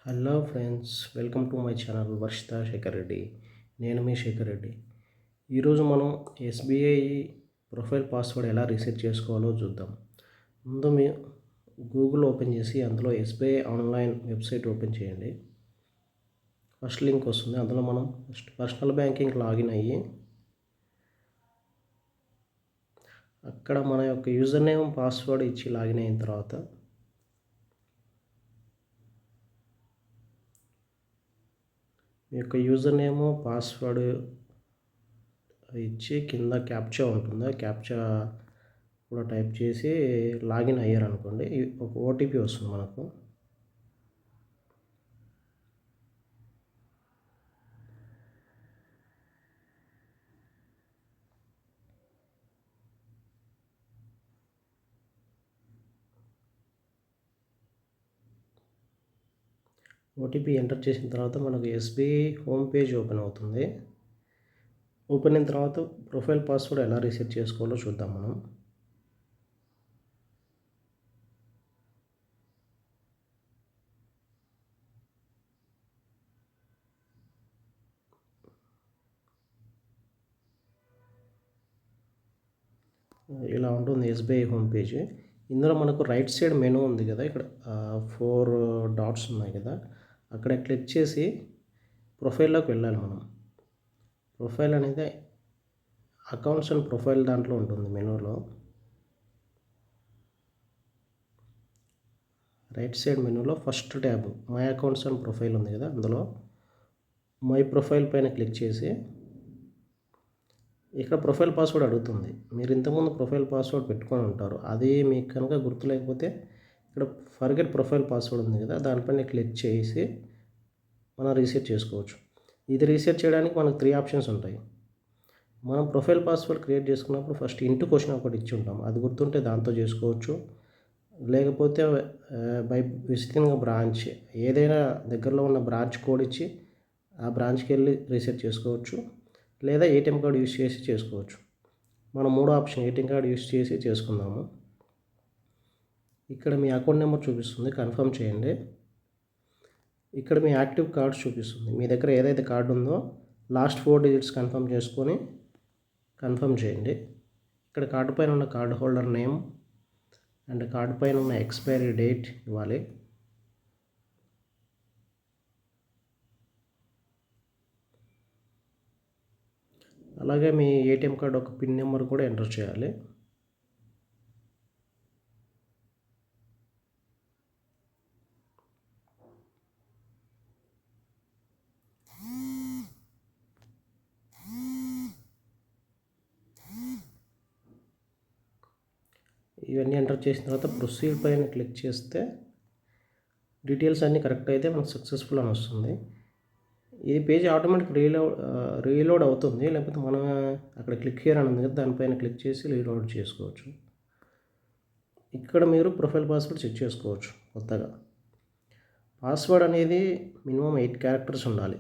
Hello friends, welcome to my channel Varshitha Sekhar Reddy. నేను మీ శేఖర్ రెడ్డి. ఈరోజు మనం ఎస్బీఐ ప్రొఫైల్ పాస్వర్డ్ ఎలా రీసెట్ చేసుకోవాలో చూద్దాం. ముందు మీ గూగుల్ ఓపెన్ చేసి అందులో ఎస్బీఐ ఆన్లైన్ వెబ్సైట్ ఓపెన్ చేయండి. ఫస్ట్ లింక్ వస్తుంది. అందులో మనం ఫస్ట్ పర్సనల్ బ్యాంకింగ్ లాగిన్ అయ్యి అక్కడ మన యొక్క యూజర్ నేమ్ పాస్వర్డ్ ఇచ్చి లాగిన్ అయిన తర్వాత మీ యొక్క యూజర్ నేము పాస్వర్డ్ ఇచ్చి కింద క్యాప్చా ఉంటుంది. క్యాప్చా కూడా టైప్ చేసి లాగిన్ అయ్యారనుకోండి, ఒక ఓటీపీ వస్తుంది మనకు. ఓటీపీ ఎంటర్ చేసిన తర్వాత మనకు ఎస్బీఐ హోమ్ పేజ్ ఓపెన్ అవుతుంది. ఓపెన్ అయిన తర్వాత ప్రొఫైల్ పాస్వర్డ్ ఎలా రీసెట్ చేసుకోవాలో చూద్దాం మనం. ఇలా ఉంటుంది ఎస్బీఐ హోమ్ పేజ్. ఇందులో మనకు రైట్ సైడ్ మెనూ ఉంది కదా, ఇక్కడ 4 డాట్స్ ఉన్నాయి కదా, అక్కడ క్లిక్ చేసి ప్రొఫైల్లోకి వెళ్ళాలి మనం. ప్రొఫైల్ అనేది అకౌంట్స్ అండ్ ప్రొఫైల్ దాంట్లో ఉంటుంది మెనూలో. రైట్ సైడ్ మెనూలో first tab my accounts and profile ఉంది కదా, అందులో మై ప్రొఫైల్ పైన క్లిక్ చేసి ఇక్కడ ప్రొఫైల్ పాస్వర్డ్ అడుగుతుంది. మీరు ఇంతకుముందు ప్రొఫైల్ పాస్వర్డ్ పెట్టుకొని ఉంటారు. అది మీకు కనుక గుర్తు లేకపోతే ఇక్కడ ఫర్గెట్ ప్రొఫైల్ పాస్వర్డ్ ఉంది కదా, దానిపైన క్లిక్ చేసి మనం రీసెట్ చేసుకోవచ్చు. ఇది రీసెట్ చేయడానికి మనకు 3 ఆప్షన్స్ ఉంటాయి. మనం ప్రొఫైల్ పాస్వర్డ్ క్రియేట్ చేసుకున్నప్పుడు ఫస్ట్ ఇంటూ క్వశ్చన్ ఒకటి ఇచ్చి ఉంటాం, అది గుర్తుంటే దాంతో చేసుకోవచ్చు. లేకపోతే బై విజిటింగ్ బ్రాంచ్, ఏదైనా దగ్గరలో ఉన్న బ్రాంచ్ కోడ్ ఇచ్చి ఆ బ్రాంచ్కి వెళ్ళి రీసెట్ చేసుకోవచ్చు. లేదా ఏటీఎం కార్డు యూస్ చేసి చేసుకోవచ్చు. మనం 3వ ఆప్షన్ ఏటీఎం కార్డు యూస్ చేసి చేసుకుందాము. ఇక్కడ మీ అకౌంట్ నెంబర్ చూపిస్తుంది, కన్ఫర్మ్ చేయండి. ఇక్కడ మీ యాక్టివ్ కార్డ్స్ చూపిస్తుంది. మీ దగ్గర ఏదైతే కార్డు ఉందో లాస్ట్ 4 డిజిట్స్ కన్ఫర్మ్ చేసుకొని కన్ఫర్మ్ చేయండి. ఇక్కడ కార్డు పైన ఉన్న card holder name and card పైన ఉన్న ఎక్స్పైరీ డేట్ ఇవ్వాలి. అలాగే మీ ఏటీఎం కార్డు ఒక పిన్ నెంబర్ కూడా ఎంటర్ చేయాలి. ఇవన్నీ ఎంటర్ చేసిన తర్వాత ప్రొసీడ్ పైన క్లిక్ చేస్తే డీటెయిల్స్ అన్నీ కరెక్ట్ అయితే మనకు సక్సెస్ఫుల్ అని వస్తుంది. ఈ పేజ్ ఆటోమేటిక్ రీలోడ్ అవుతుంది. లేకపోతే మనం అక్కడ క్లిక్ హియర్ అని ఉంది కదా, దానిపైన క్లిక్ చేసి రీలోడ్ చేసుకోవచ్చు. ఇక్కడ మీరు ప్రొఫైల్ పాస్వర్డ్ సెట్ చేసుకోవచ్చు. కొత్తగా పాస్వర్డ్ అనేది మినిమం 8 క్యారెక్టర్స్ ఉండాలి.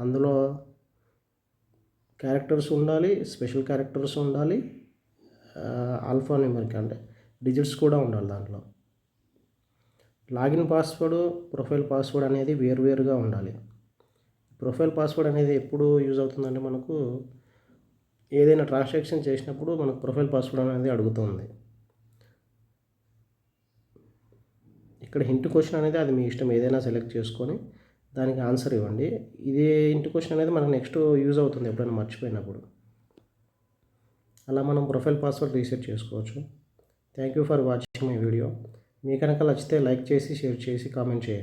అందులో క్యారెక్టర్స్ ఉండాలి, స్పెషల్ క్యారెక్టర్స్ ఉండాలి, ఆల్ఫా న్యూమరిక్ అంటే డిజిట్స్ కూడా ఉండాలి దాంట్లో. లాగిన్ పాస్వర్డ్, ప్రొఫైల్ పాస్వర్డ్ అనేది వేరువేరుగా ఉండాలి. ప్రొఫైల్ పాస్వర్డ్ అనేది ఎప్పుడు యూజ్ అవుతుందంటే మనకు ఏదైనా ట్రాన్సాక్షన్ చేసినప్పుడు మనకు ప్రొఫైల్ పాస్వర్డ్ అనేది అడుగుతుంది. ఇక్కడ హింట్ క్వశ్చన్ అనేది అది మీ ఇష్టం, ఏదైనా సెలెక్ట్ చేసుకొని దానికి ఆన్సర్ ఇవ్వండి. ఇది హింట్ క్వశ్చన్ అనేది మనకు నెక్స్ట్ యూజ్ అవుతుంది ఎప్పుడైనా మర్చిపోయినప్పుడు. అలా మనం ప్రొఫైల్ పాస్వర్డ్ రీసెట్ చేసుకోవచ్చు. Thank you for watching my video. మీకు కనుక నచ్చితే లైక్ చేసి, షేర్ చేసి, కామెంట్ చేయండి.